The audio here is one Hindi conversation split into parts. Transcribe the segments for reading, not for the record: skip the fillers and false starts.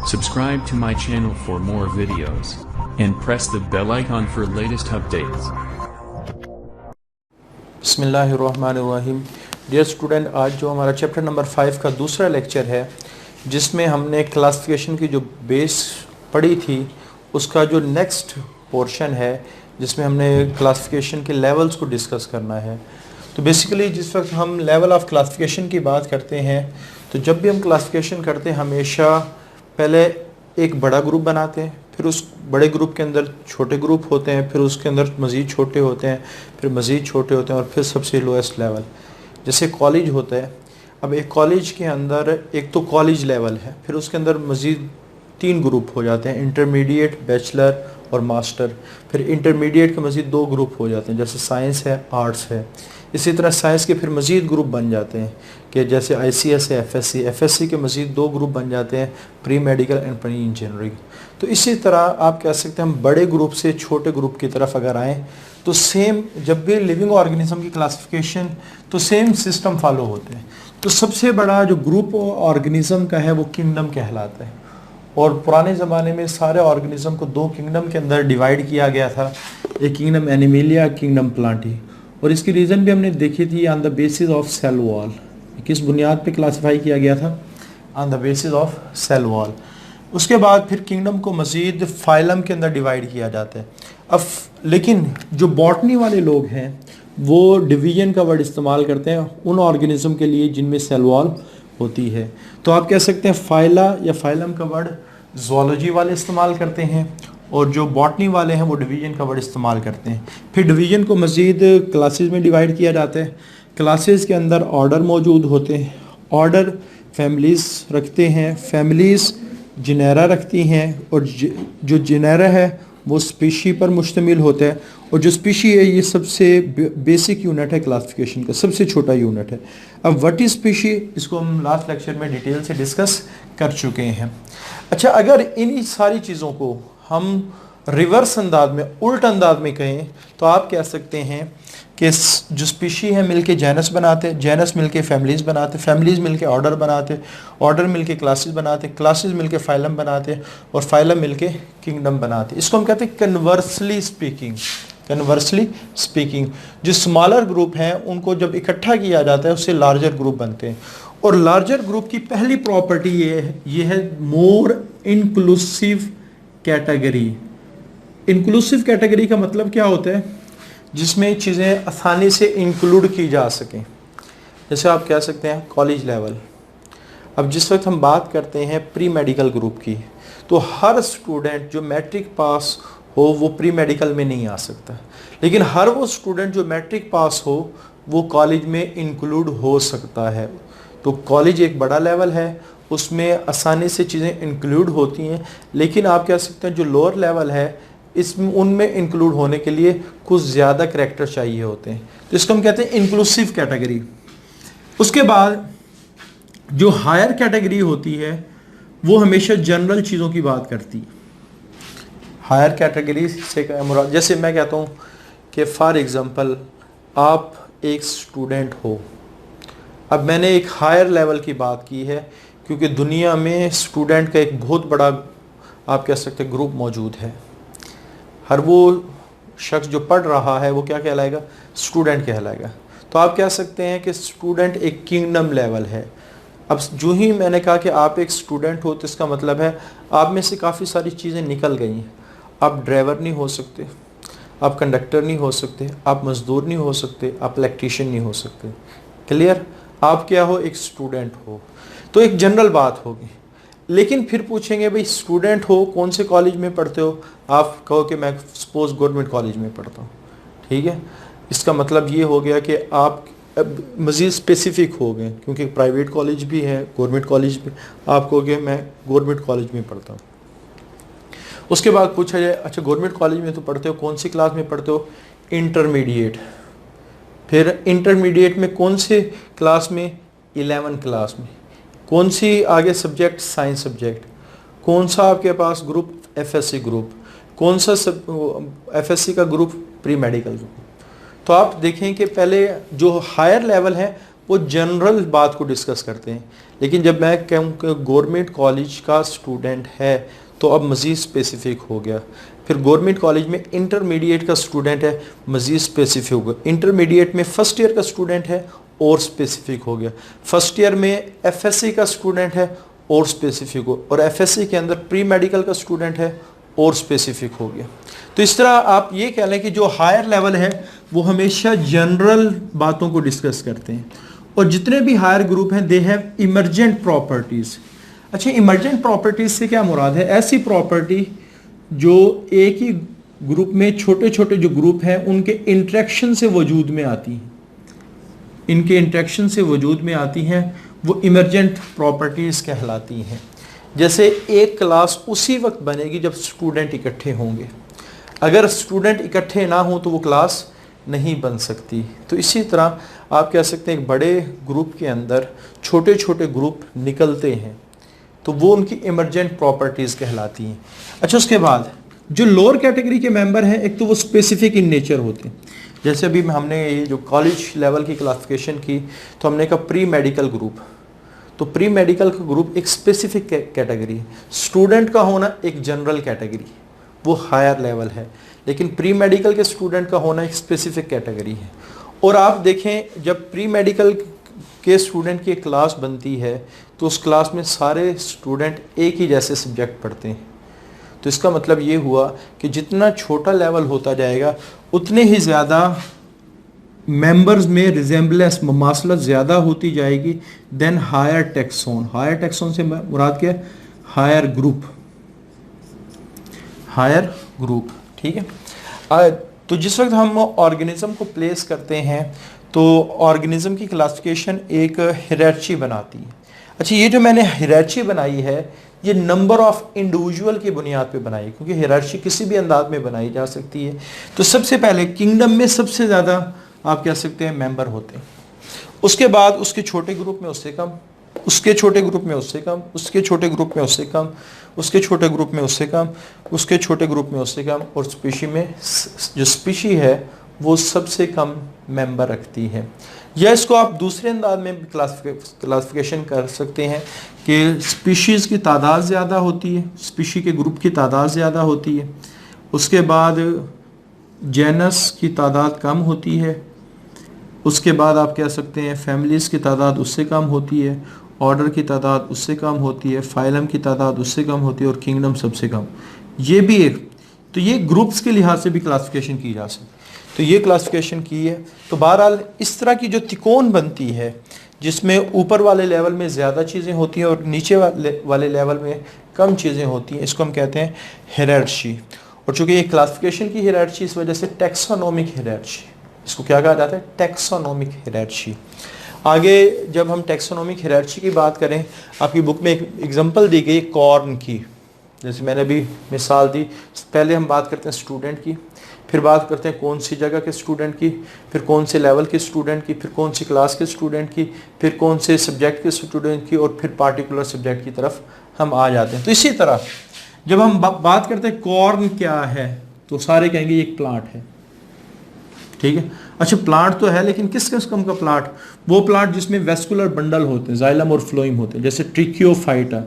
Subscribe to my channel for more videos and press the bell icon for latest updates. बिस्मिल्लाहिर्रहमानिर्रहीम। डियर स्टूडेंट, आज जो हमारा चैप्टर नंबर 5 का दूसरा लेक्चर है, जिसमें हमने क्लासिफिकेशन की जो बेस पढ़ी थी उसका जो नेक्स्ट पोर्शन है, जिसमें हमने क्लासिफिकेशन के लेवल्स को डिस्कस करना है। तो बेसिकली जिस वक्त हम लेवल ऑफ क्लासिफिकेशन की बात करते हैं, तो जब भी हम क्लासिफिकेशन करते हैं हमेशा पहले एक बड़ा ग्रुप बनाते हैं, फिर उस बड़े ग्रुप के अंदर छोटे ग्रुप होते हैं, फिर उसके अंदर मज़ीद छोटे होते हैं, फिर मज़ीद छोटे होते हैं और फिर सबसे लोएस्ट लेवल जैसे कॉलेज होता है। अब एक कॉलेज के अंदर एक तो कॉलेज लेवल है, फिर उसके अंदर मज़ीद 3 ग्रुप हो जाते हैं, इंटरमीडिएट, बैचलर और मास्टर। फिर इंटरमीडिएट के मज़ीद 2 ग्रुप हो जाते हैं, जैसे साइंस है, आर्ट्स है। इसी तरह साइंस के फिर मज़ीद ग्रुप बन जाते हैं कि जैसे ICS है, FSC के मज़ीद 2 ग्रुप बन जाते हैं, pre medical and pre engineering. तो इसी तरह आप कह सकते हैं हम बड़े ग्रुप से छोटे ग्रुप की तरफ अगर आएँ तो सेम जब भी लिविंग ऑर्गेनिज्म की क्लासिफिकेशन तो सेम सिस्टम फॉलो होते हैं। तो सबसे बड़ा जो ग्रुप ऑर्गेनिज्म का है वो किंगडम कहलाता है, और पुराने ज़माने में सारे ऑर्गेनिज्म को 2 किंगडम के अंदर डिवाइड किया गया था, एक किंगडम एनिमेलिया, किंगडम प्लांटी। और इसकी रीज़न भी हमने देखी थी on the basis of cell wall. किस बुनियाद पे क्लासिफाई किया गया था? On the basis of cell wall. उसके बाद फिर किंगडम को मज़ीद फाइलम के अंदर डिवाइड किया जाता है। अब लेकिन जो बॉटनी वाले लोग हैं वो डिवीजन का वर्ड इस्तेमाल करते हैं उन ऑर्गेनिज्म के लिए जिनमें सेल वॉल होती है। तो आप कह सकते हैं फाइला या फाइलम का वर्ड ज़ूलॉजी वाले इस्तेमाल करते हैं, और जो बॉटनी वाले हैं वो डिवीज़न का वर्ड इस्तेमाल करते हैं। फिर डिवीज़न को मज़ीद क्लासेस में डिवाइड किया जाता है। क्लासेस के अंदर ऑर्डर मौजूद होते हैं, ऑर्डर फैमिलीज़ रखते हैं, फैमिलीज़ जिनेरा रखती हैं, और जो जिनेरा है वो स्पीशी पर मुश्तमिल होता है। और जो स्पीशी है ये सबसे बेसिक यूनिट है क्लासिफिकेशन का, सबसे छोटा यूनिट है। अब व्हाट इज़ स्पीशी, इसको हम लास्ट लेक्चर में डिटेल से डिस्कस कर चुके हैं। अच्छा, अगर इन सारी चीज़ों को हम रिवर्स अंदाज में, उल्ट अंदाज में कहें तो आप कह सकते हैं कि जो स्पीशी है मिलके जेनस बनाते, जेनस मिलके फैमिलीज़ बनाते, फैमिलीज़ मिलके ऑर्डर बनाते, ऑर्डर मिलके क्लासेस बनाते, क्लासेस मिलके फाइलम बनाते, और फाइलम मिलके किंगडम बनाते। इसको हम कहते हैं कन्वर्सली स्पीकिंग। कन्वर्सली स्पीकिंग, जो स्मॉलर ग्रुप हैं उनको जब इकट्ठा किया जाता है उससे लार्जर ग्रुप बनते हैं। और लार्जर ग्रुप की पहली प्रॉपर्टी ये है more inclusive category. Inclusive category का मतलब क्या होता है? जिसमें चीज़ें आसानी से इंक्लूड की जा सकें। जैसे आप कह सकते हैं कॉलेज लेवल। अब जिस वक्त हम बात करते हैं प्री मेडिकल ग्रुप की, तो हर स्टूडेंट जो मैट्रिक पास हो वो प्री मेडिकल में नहीं आ सकता, लेकिन हर वो स्टूडेंट जो मैट्रिक पास हो वो कॉलेज में इंक्लूड हो सकता है। तो कॉलेज एक बड़ा लेवल है, उसमें आसानी से चीज़ें इंक्लूड होती हैं, लेकिन आप कह सकते हैं जो लोअर लेवल है इसमें उनमें इंक्लूड होने के लिए कुछ ज़्यादा करैक्टर चाहिए होते हैं। तो इसको हम कहते हैं इंक्लूसिव कैटेगरी। उसके बाद जो हायर कैटेगरी होती है वो हमेशा जनरल चीज़ों की बात करती है। हायर कैटेगरी से जैसे मैं कहता हूँ कि फॉर एग्ज़ाम्पल आप एक स्टूडेंट हो। अब मैंने एक हायर लेवल की बात की है क्योंकि दुनिया में स्टूडेंट का एक बहुत बड़ा आप कह सकते हैं ग्रुप मौजूद है। हर वो शख्स जो पढ़ रहा है वो क्या कहलाएगा? स्टूडेंट कहलाएगा। तो आप कह सकते हैं कि स्टूडेंट एक किंगडम लेवल है। अब जो ही मैंने कहा कि आप एक स्टूडेंट हो तो इसका मतलब है आप में से काफ़ी सारी चीज़ें निकल गई हैं। आप ड्राइवर नहीं हो सकते, आप कंडक्टर नहीं हो सकते, आप मज़दूर नहीं हो सकते, आप इलेक्ट्रीशियन नहीं हो सकते। क्लियर? आप क्या हो? एक स्टूडेंट हो। तो एक जनरल बात होगी। लेकिन फिर पूछेंगे भाई स्टूडेंट हो, कौन से कॉलेज में पढ़ते हो? आप कहो कि मैं सपोज गवर्नमेंट कॉलेज में पढ़ता हूँ, ठीक है। इसका मतलब ये हो गया कि आप मज़ीद स्पेसिफिक हो गए, क्योंकि प्राइवेट कॉलेज भी है, गवर्नमेंट कॉलेज भी। आप कहोगे मैं गवर्नमेंट कॉलेज में पढ़ता हूँ। उसके बाद पूछा जाए अच्छा गवर्नमेंट कॉलेज में तो पढ़ते हो, कौन सी क्लास में पढ़ते हो? इंटरमीडिएट। फिर इंटरमीडिएट में कौन से क्लास में? 11 क्लास में। कौन सी आगे सब्जेक्ट? Science subject. कौन सा आपके पास ग्रुप? FSC group. कौन सा FSC का ग्रुप? Pre medical group. तो आप देखें कि पहले जो हायर लेवल है वो जनरल बात को डिस्कस करते हैं। लेकिन जब मैं कहूँ कि गवर्नमेंट कॉलेज का स्टूडेंट है तो अब मज़ीद स्पेसिफिक हो गया। फिर गवर्नमेंट कॉलेज में इंटरमीडिएट का स्टूडेंट है, मज़ीद स्पेसिफिक हो गया। इंटरमीडिएट में फर्स्ट ईयर का स्टूडेंट है और स्पेसिफिक हो गया। फर्स्ट ईयर में एफएससी का स्टूडेंट है और स्पेसिफिक हो, और एफएससी के अंदर प्री मेडिकल का स्टूडेंट है और स्पेसिफिक हो गया। तो इस तरह आप ये कह लें कि जो हायर लेवल है वो हमेशा जनरल बातों को डिस्कस करते हैं, और जितने भी हायर ग्रुप हैं दे हैव इमर्जेंट प्रॉपर्टीज़। अच्छा, इमर्जेंट प्रॉपर्टीज़ से क्या मुराद है? ऐसी प्रॉपर्टी जो एक ही ग्रुप में छोटे छोटे जो ग्रुप हैं उनके इंटरेक्शन से वजूद में आती हैं, इनके इंटरेक्शन से वजूद में आती हैं, वो इमर्जेंट प्रॉपर्टीज़ कहलाती हैं। जैसे एक क्लास उसी वक्त बनेगी जब स्टूडेंट इकट्ठे होंगे, अगर स्टूडेंट इकट्ठे ना हो तो वो क्लास नहीं बन सकती। तो इसी तरह आप कह सकते हैं एक बड़े ग्रुप के अंदर छोटे छोटे ग्रुप निकलते हैं तो वो उनकी इमर्जेंट प्रॉपर्टीज़ कहलाती हैं। अच्छा, उसके बाद जो लोअर कैटेगरी के मेंबर हैं, एक तो वो स्पेसिफिक इन नेचर होते हैं। जैसे अभी हमने ये जो कॉलेज लेवल की क्लासिफिकेशन की तो हमने कहा प्री मेडिकल ग्रुप, तो प्री मेडिकल का ग्रुप एक स्पेसिफिक कैटेगरी है। स्टूडेंट का होना एक जनरल कैटेगरी, वो हायर लेवल है, लेकिन प्री मेडिकल के स्टूडेंट का होना एक स्पेसिफिक कैटेगरी है। और आप देखें जब प्री मेडिकल के स्टूडेंट की एक क्लास बनती है तो उस क्लास में सारे स्टूडेंट एक ही जैसे सब्जेक्ट पढ़ते हैं। तो इसका मतलब ये हुआ कि जितना छोटा लेवल होता जाएगा उतने ही ज़्यादा मेंबर्स में रिजेंबलेंस ममासलत ज़्यादा होती जाएगी then higher taxon. Higher taxon से मुराद क्या है? हायर ग्रुप, हायर ग्रुप, ठीक है। तो जिस वक्त हम ऑर्गेनिज्म को प्लेस करते हैं तो ऑर्गेनिज्म की क्लासिफिकेशन एक हियरार्ची बनाती है। अच्छा, ये जो मैंने हियरार्ची बनाई है ये नंबर ऑफ इंडिविजुअल की बुनियाद पे बनाई है, क्योंकि हियरार्ची किसी भी अंदाज में बनाई जा सकती है। तो सबसे पहले किंगडम में सबसे ज़्यादा आप कह सकते हैं मेंबर होते हैं, उसके बाद उसके छोटे ग्रुप में उससे कम, उसके छोटे ग्रुप में उससे कम, उसके छोटे ग्रुप में उससे कम, उसके छोटे ग्रुप में उससे कम, उसके छोटे ग्रुप में उससे कम, और स्पीशी में जो स्पीशी है वो सबसे कम मेंबर रखती है। या इसको आप दूसरे अंदाज में क्लासिफिकेशन कर सकते हैं कि स्पीशीज़ की तादाद ज़्यादा होती है, स्पीशी के ग्रुप की तादाद ज़्यादा होती है, उसके बाद जेनस की तादाद कम होती है, उसके बाद आप कह सकते हैं फैमिलीज़ की तादाद उससे कम होती है, ऑर्डर की तादाद उससे कम होती है, फाइलम की तादाद उससे कम होती है, और किंगडम सबसे कम। ये भी एक, तो ये ग्रुप्स के लिहाज से भी क्लासिफिकेशन की जा सकती है। तो ये क्लासिफिकेशन की है। तो बहरहाल इस तरह की जो तिकोन बनती है जिसमें ऊपर वाले लेवल में ज़्यादा चीज़ें होती हैं और नीचे वाले लेवल में कम चीज़ें होती हैं, इसको हम कहते हैं हियरार्ची। और चूँकि ये क्लासिफिकेशन की हियरार्ची इस वजह से टैक्सोनॉमिक हियरार्ची, इसको क्या कहा जाता है? टैक्सोनॉमिक हियरार्ची। आगे जब हम टैक्सोनॉमिक हियरार्ची की बात करें, आपकी बुक में एक एग्जांपल दी गई कॉर्न की, जैसे मैंने अभी मिसाल दी। पहले हम बात करते हैं स्टूडेंट की, फिर बात करते हैं कौन सी जगह के स्टूडेंट की, फिर कौन से लेवल के स्टूडेंट की, फिर कौन सी क्लास के स्टूडेंट की, फिर कौन से सब्जेक्ट के स्टूडेंट की, और फिर पार्टिकुलर सब्जेक्ट की तरफ हम आ जाते हैं। तो इसी तरह जब हम बात करते हैं कॉर्न क्या है तो सारे कहेंगे ये एक प्लांट है, ठीक है। अच्छा, प्लांट तो है, लेकिन किस किस्म का प्लांट? वो प्लांट जिसमें वेस्कुलर बंडल होते हैं, जाइलम और फ्लोइम होते हैं, जैसे ट्रिक्योफाइटा,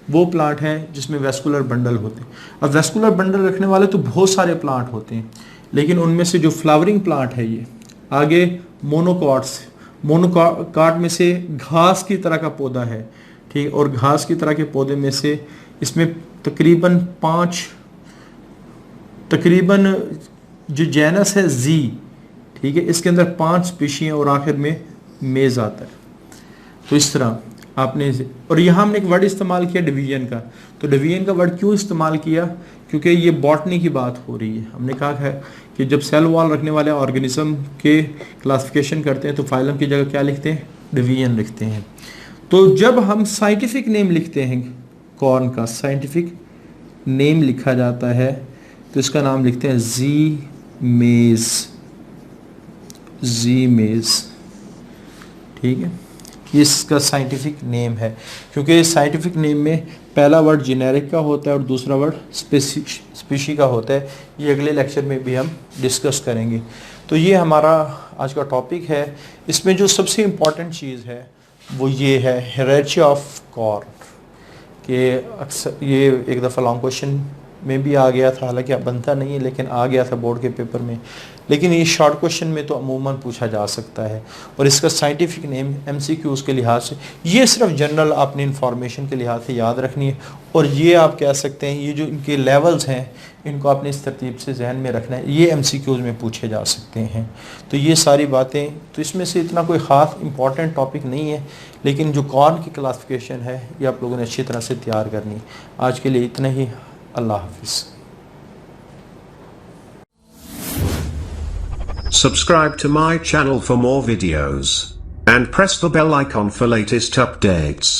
वो प्लांट है जिसमें वेस्कुलर बंडल होते हैं। अब वेस्कुलर बंडल रखने वाले तो बहुत सारे प्लांट होते हैं, लेकिन उनमें से जो फ्लावरिंग प्लांट है ये, आगे मोनोकॉट्स, मोनोकॉट में से घास की तरह का पौधा है, ठीक, और घास की तरह के पौधे में से इसमें तकरीबन जो जेनस है जी, ठीक है, इसके अंदर 5 स्पीशी हैं और आखिर में मेज़ आता है। तो इस तरह आपने, और यहाँ हमने एक वर्ड इस्तेमाल किया डिवीजन का। तो डिवीजन का वर्ड क्यों इस्तेमाल किया? क्योंकि ये बॉटनी की बात हो रही है। हमने कहा है कि जब सेल वॉल रखने वाले ऑर्गेनिज्म के क्लासिफिकेशन करते हैं तो फाइलम की जगह क्या लिखते हैं? डिवीजन लिखते हैं। तो जब हम साइंटिफिक नेम लिखते हैं कॉर्न का, साइंटिफिक नेम लिखा जाता है तो इसका नाम लिखते हैं जी मेज, ठीक है। ये इसका साइंटिफिक नेम है, क्योंकि साइंटिफिक नेम में पहला वर्ड जेनेरिक का होता है और दूसरा वर्ड स्पीशी का होता है। ये अगले लेक्चर में भी हम डिस्कस करेंगे। तो ये हमारा आज का टॉपिक है। इसमें जो सबसे इम्पॉर्टेंट चीज़ है वो ये है हायरार्की ऑफ कॉर्न, कि अक्सर ये एक दफ़ा लॉन्ग क्वेश्चन में भी आ गया था, हालांकि अब बनता नहीं है लेकिन आ गया था बोर्ड के पेपर में, लेकिन ये शॉर्ट क्वेश्चन में तो अमूमन पूछा जा सकता है। और इसका साइंटिफिक नेम MCQs के लिहाज से, ये सिर्फ जनरल आपने इंफॉर्मेशन के लिहाज से याद रखनी है। और ये आप कह सकते हैं ये जो इनके लेवल्स हैं इनको आपने इस तरतीब से जहन में रखना है, ये MCQs में पूछे जा सकते हैं। तो ये सारी बातें, तो इसमें से इतना कोई ख़ास इंपॉर्टेंट टॉपिक नहीं है, लेकिन जो कॉर्न की क्लासिफिकेशन है ये आप लोगों ने अच्छी तरह से तैयार करनी है। आज के लिए इतना ही। अल्लाह हाफिज़। Subscribe to my channel for more videos and press the bell icon for latest updates.